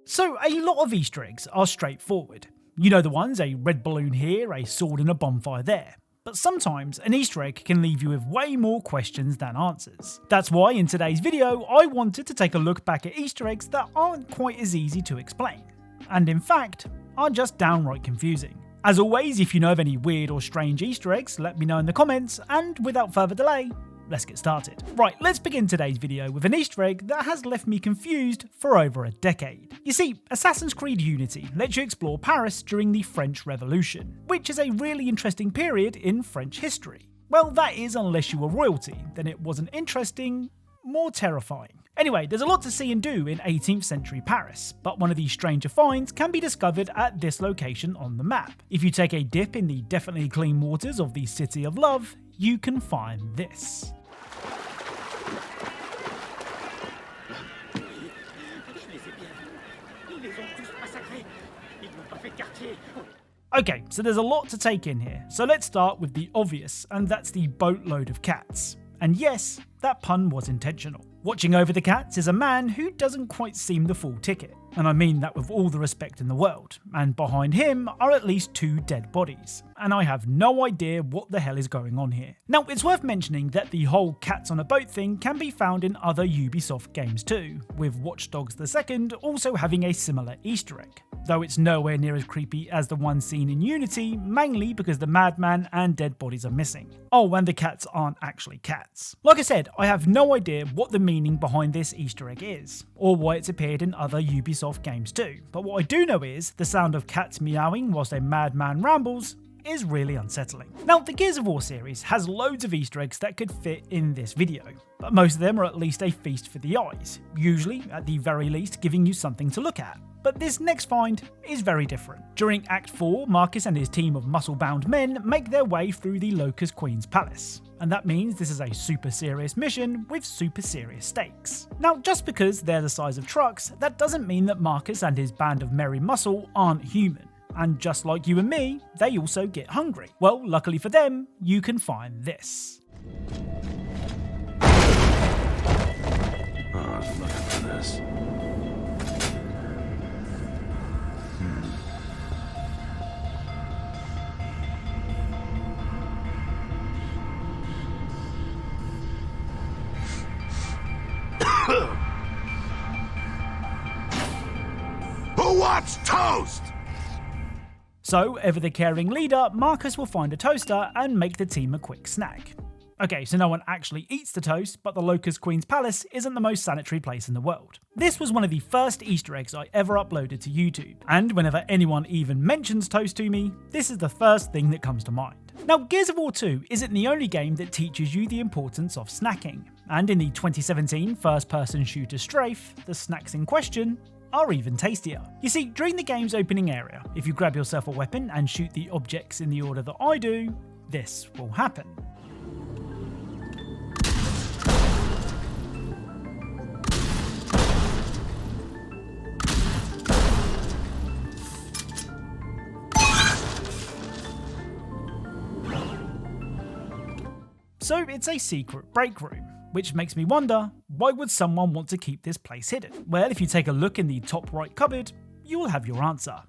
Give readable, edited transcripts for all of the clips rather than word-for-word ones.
So a lot of Easter eggs are straightforward. You know the ones, a red balloon here, a sword and a bonfire there. But sometimes an Easter egg can leave you with way more questions than answers. That's why in today's video I wanted to take a look back at Easter eggs that aren't quite as easy to explain, and in fact are just downright confusing. As always, if you know of any weird or strange Easter eggs, let me know in the comments, and without further delay, let's get started. Right, let's begin today's video with an Easter egg that has left me confused for over a decade. You see, Assassin's Creed Unity lets you explore Paris during the French Revolution, which is a really interesting period in French history. Well, that is unless you were royalty, then it wasn't interesting, more terrifying. Anyway, there's a lot to see and do in 18th century Paris, but one of these stranger finds can be discovered at this location on the map. If you take a dip in the definitely clean waters of the City of Love, you can find this. Okay, so there's a lot to take in here, so let's start with the obvious, and that's the boatload of cats. And yes, that pun was intentional. Watching over the cats is a man who doesn't quite seem the full ticket, and I mean that with all the respect in the world, and behind him are at least 2 dead bodies, and I have no idea what the hell is going on here. Now, it's worth mentioning that the whole cats on a boat thing can be found in other Ubisoft games too, with Watch Dogs 2 also having a similar Easter egg, though it's nowhere near as creepy as the one seen in Unity, mainly because the madman and dead bodies are missing. Oh, and the cats aren't actually cats. Like I said, I have no idea what the meaning behind this Easter egg is, or why it's appeared in other Ubisoft games too, but what I do know is the sound of cats meowing whilst a madman rambles is really unsettling. Now, the Gears of War series has loads of Easter eggs that could fit in this video, but most of them are at least a feast for the eyes, usually, at the very least, giving you something to look at. But this next find is very different. During Act 4, Marcus and his team of muscle-bound men make their way through the Locust Queen's palace, and that means this is a super serious mission with super serious stakes. Now, just because they're the size of trucks, that doesn't mean that Marcus and his band of merry muscle aren't human. And just like you and me, they also get hungry. Well, luckily for them, you can find this. Oh, I was looking for this. Who wants toast? So, ever the caring leader, Marcus will find a toaster and make the team a quick snack. Okay, so no one actually eats the toast, but the Locust Queen's palace isn't the most sanitary place in the world. This was one of the first Easter eggs I ever uploaded to YouTube, and whenever anyone even mentions toast to me, this is the first thing that comes to mind. Now, Gears of War 2 isn't the only game that teaches you the importance of snacking, and in the 2017 first-person shooter Strafe, the snacks in question are even tastier. You see, during the game's opening area, if you grab yourself a weapon and shoot the objects in the order that I do, this will happen. So it's a secret break room, which makes me wonder, why would someone want to keep this place hidden? Well, if you take a look in the top right cupboard, you will have your answer.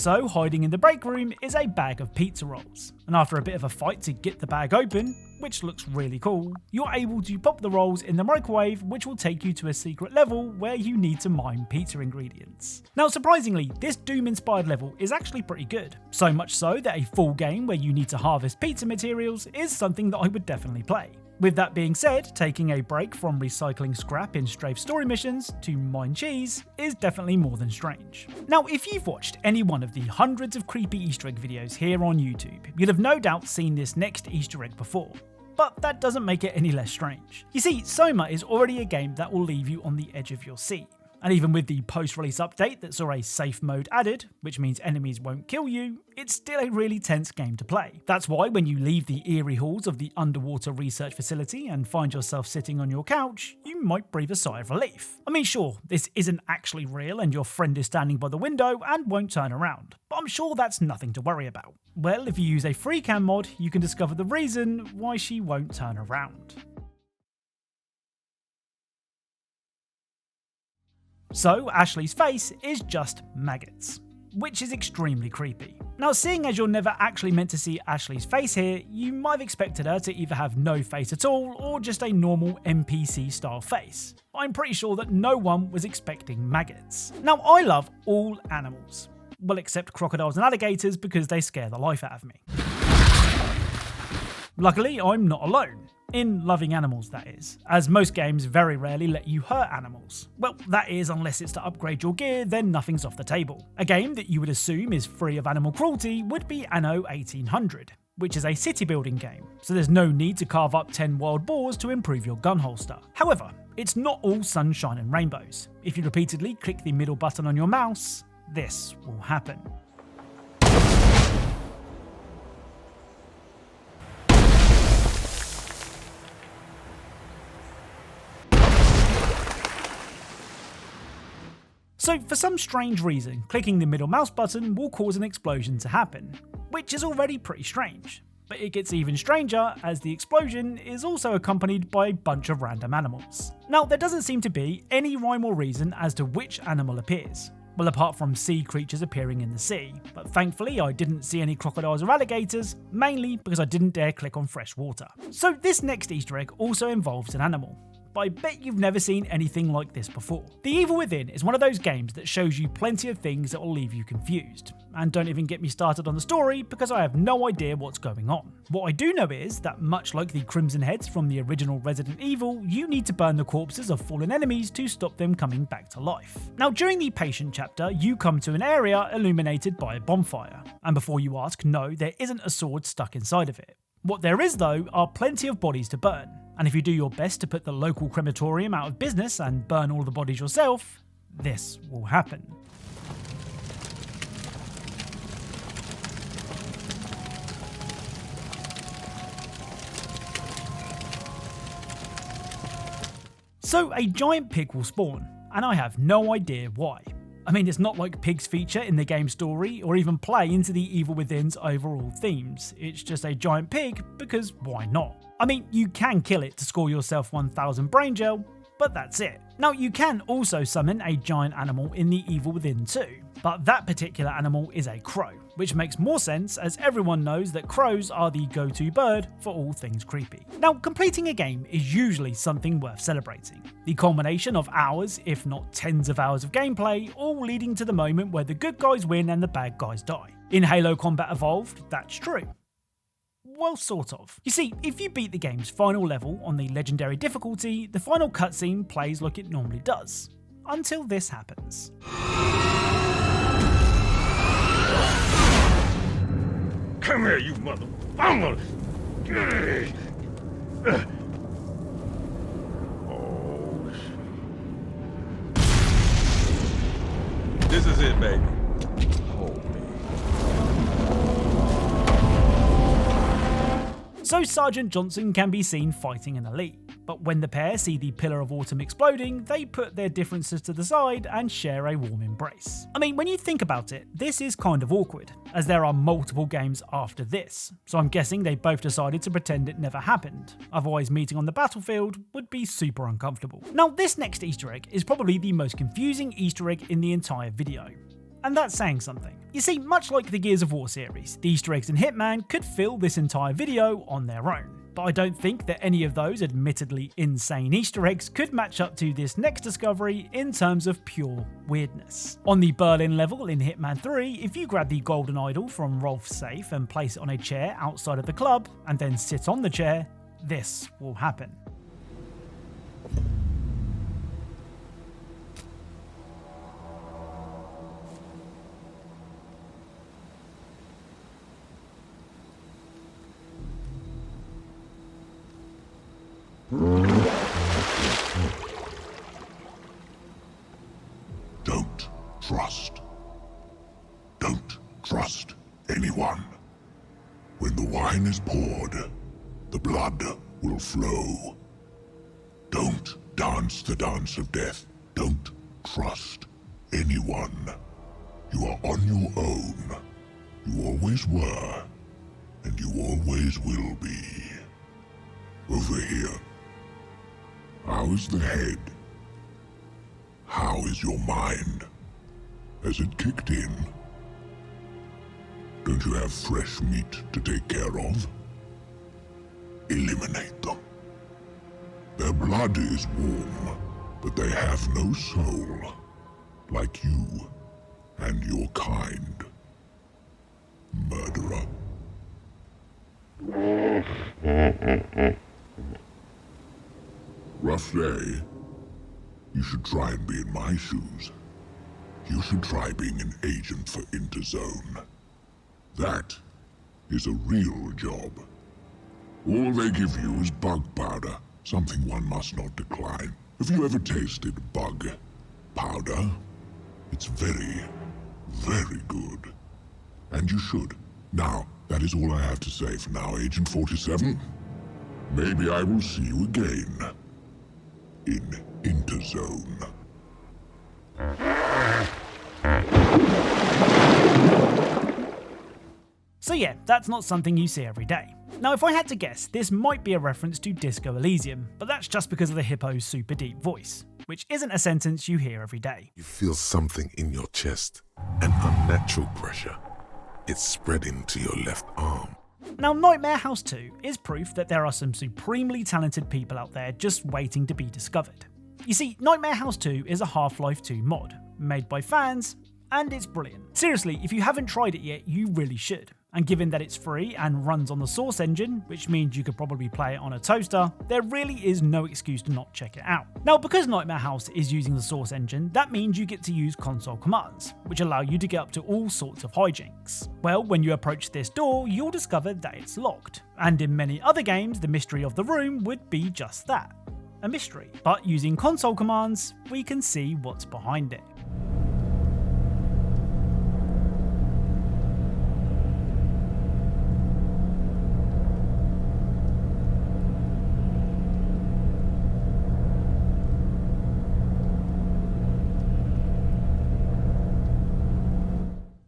So hiding in the break room is a bag of pizza rolls, and after a bit of a fight to get the bag open, which looks really cool, you're able to pop the rolls in the microwave, which will take you to a secret level where you need to mine pizza ingredients. Now surprisingly, this Doom-inspired level is actually pretty good, so much so that a full game where you need to harvest pizza materials is something that I would definitely play. With that being said, taking a break from recycling scrap in Strafe story missions to mine cheese is definitely more than strange. Now, if you've watched any one of the hundreds of creepy Easter egg videos here on YouTube, you'd have no doubt seen this next Easter egg before. But that doesn't make it any less strange. You see, Soma is already a game that will leave you on the edge of your seat. And even with the post-release update that saw a safe mode added, which means enemies won't kill you, it's still a really tense game to play. That's why when you leave the eerie halls of the underwater research facility and find yourself sitting on your couch, you might breathe a sigh of relief. I mean, sure, this isn't actually real and your friend is standing by the window and won't turn around, but I'm sure that's nothing to worry about. Well, if you use a free cam mod, you can discover the reason why she won't turn around. So Ashley's face is just maggots, which is extremely creepy. Now, seeing as you're never actually meant to see Ashley's face here, you might have expected her to either have no face at all or just a normal NPC style face. I'm pretty sure that no one was expecting maggots. Now, I love all animals. Well, except crocodiles and alligators because they scare the life out of me. Luckily, I'm not alone. In loving animals, that is, as most games very rarely let you hurt animals. Well, that is unless it's to upgrade your gear, then nothing's off the table. A game that you would assume is free of animal cruelty would be Anno 1800, which is a city building game, so there's no need to carve up 10 wild boars to improve your gun holster. However, it's not all sunshine and rainbows. If you repeatedly click the middle button on your mouse, this will happen. So for some strange reason, clicking the middle mouse button will cause an explosion to happen, which is already pretty strange. But it gets even stranger as the explosion is also accompanied by a bunch of random animals. Now, there doesn't seem to be any rhyme or reason as to which animal appears. Well, apart from sea creatures appearing in the sea, but thankfully I didn't see any crocodiles or alligators, mainly because I didn't dare click on fresh water. So this next Easter egg also involves an animal. But I bet you've never seen anything like this before. The Evil Within is one of those games that shows you plenty of things that will leave you confused. And don't even get me started on the story because I have no idea what's going on. What I do know is that much like the Crimson Heads from the original Resident Evil, you need to burn the corpses of fallen enemies to stop them coming back to life. Now, during the Patient chapter, you come to an area illuminated by a bonfire. And before you ask, no, there isn't a sword stuck inside of it. What there is, though, are plenty of bodies to burn. And if you do your best to put the local crematorium out of business and burn all the bodies yourself, this will happen. So a giant pig will spawn, and I have no idea why. I mean, it's not like pigs feature in the game story or even play into the Evil Within's overall themes. It's just a giant pig because why not? I mean, you can kill it to score yourself 1000 brain gel, but that's it. Now, you can also summon a giant animal in the Evil Within too, but that particular animal is a crow, which makes more sense as everyone knows that crows are the go-to bird for all things creepy. Now, completing a game is usually something worth celebrating. The culmination of hours, if not tens of hours of gameplay, all leading to the moment where the good guys win and the bad guys die. In Halo Combat Evolved, that's true. Well, sort of. You see, if you beat the game's final level on the legendary difficulty, the final cutscene plays like it normally does. Until this happens. Come here, you mother... I'm gonna... Oh, shit. This is it, baby. So Sergeant Johnson can be seen fighting an elite, but when the pair see the Pillar of Autumn exploding, they put their differences to the side and share a warm embrace. I mean, when you think about it, this is kind of awkward, as there are multiple games after this, so I'm guessing they both decided to pretend it never happened, otherwise meeting on the battlefield would be super uncomfortable. Now, this next Easter egg is probably the most confusing Easter egg in the entire video. and that's saying something. You see, much like the Gears of War series, the Easter eggs in Hitman could fill this entire video on their own. But I don't think that any of those admittedly insane Easter eggs could match up to this next discovery in terms of pure weirdness. On the Berlin level in Hitman 3, if you grab the golden idol from Rolf's safe and place it on a chair outside of the club, and then sit on the chair, this will happen. Don't trust. Don't trust anyone. When the wine is poured, the blood will flow. Don't dance the dance of death. Don't trust anyone. You are on your own. You always were, and you always will be. Over here. How is the head? How is your mind? Has it kicked in? Don't you have fresh meat to take care of? Eliminate them. Their blood is warm, but they have no soul, like you and your kind. Murderer. Rough day. You should try and be in my shoes. You should try being an agent for Interzone. That is a real job. All they give you is bug powder, something one must not decline. Have you ever tasted bug powder? It's very, very good. And you should. Now, that is all I have to say for now, Agent 47. Maybe I will see you again. In Interzone. So yeah, that's not something you see every day. Now if I had to guess, this might be a reference to Disco Elysium, but that's just because of the hippo's super deep voice, which isn't a sentence you hear every day. You feel something in your chest, an unnatural pressure. It's spreading to your left arm. Now Nightmare House 2 is proof that there are some supremely talented people out there just waiting to be discovered. You see, Nightmare House 2 is a Half-Life 2 mod, made by fans, and it's brilliant. Seriously, if you haven't tried it yet, you really should. And given that it's free and runs on the Source engine, which means you could probably play it on a toaster, there really is no excuse to not check it out. Now, because Nightmare House is using the Source engine, that means you get to use console commands, which allow you to get up to all sorts of hijinks. Well, when you approach this door, you'll discover that it's locked. And in many other games, the mystery of the room would be just that, a mystery. But using console commands, we can see what's behind it.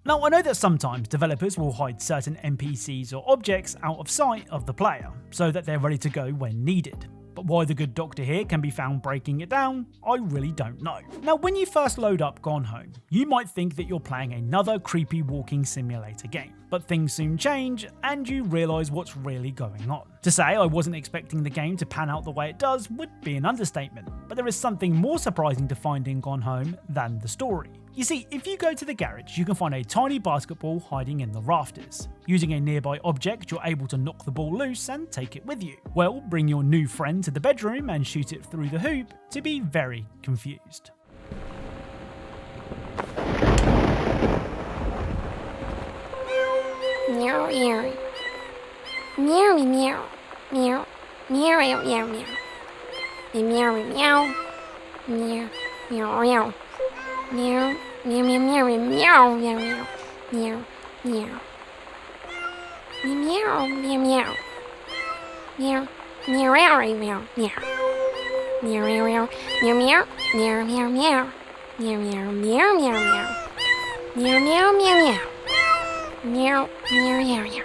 Now, I know that sometimes developers will hide certain NPCs or objects out of sight of the player, so that they're ready to go when needed. But why the good doctor here can be found breaking it down, I really don't know. Now, when you first load up Gone Home, you might think that you're playing another creepy walking simulator game. But things soon change, and you realise what's really going on. To say I wasn't expecting the game to pan out the way it does would be an understatement, but there is something more surprising to find in Gone Home than the story. You see, if you go to the garage, you can find a tiny basketball hiding in the rafters. Using a nearby object, you're able to knock the ball loose and take it with you. Well, bring your new friend to the bedroom and shoot it through the hoop to be very confused. Meow meow. Meow meow. Meow. Meow meow meow meow. Meow meow. Meow meow meow. Meow meow meow meow meow meow meow meow meow. Meow meow meow. Meow meow meow meow meow. Meow meow meow meow meow meow meow meow. Meow meow meow meow meow. Meow meow meow meow. Meow meow meow meow.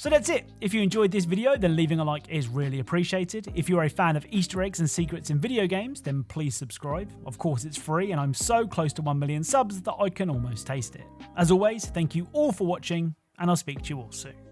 So that's it. If you enjoyed this video, then leaving a like is really appreciated. If you're a fan of Easter eggs and secrets in video games, then please subscribe. Of course, it's free and I'm so close to 1 million subs that I can almost taste it. As always, thank you all for watching, and I'll speak to you all soon.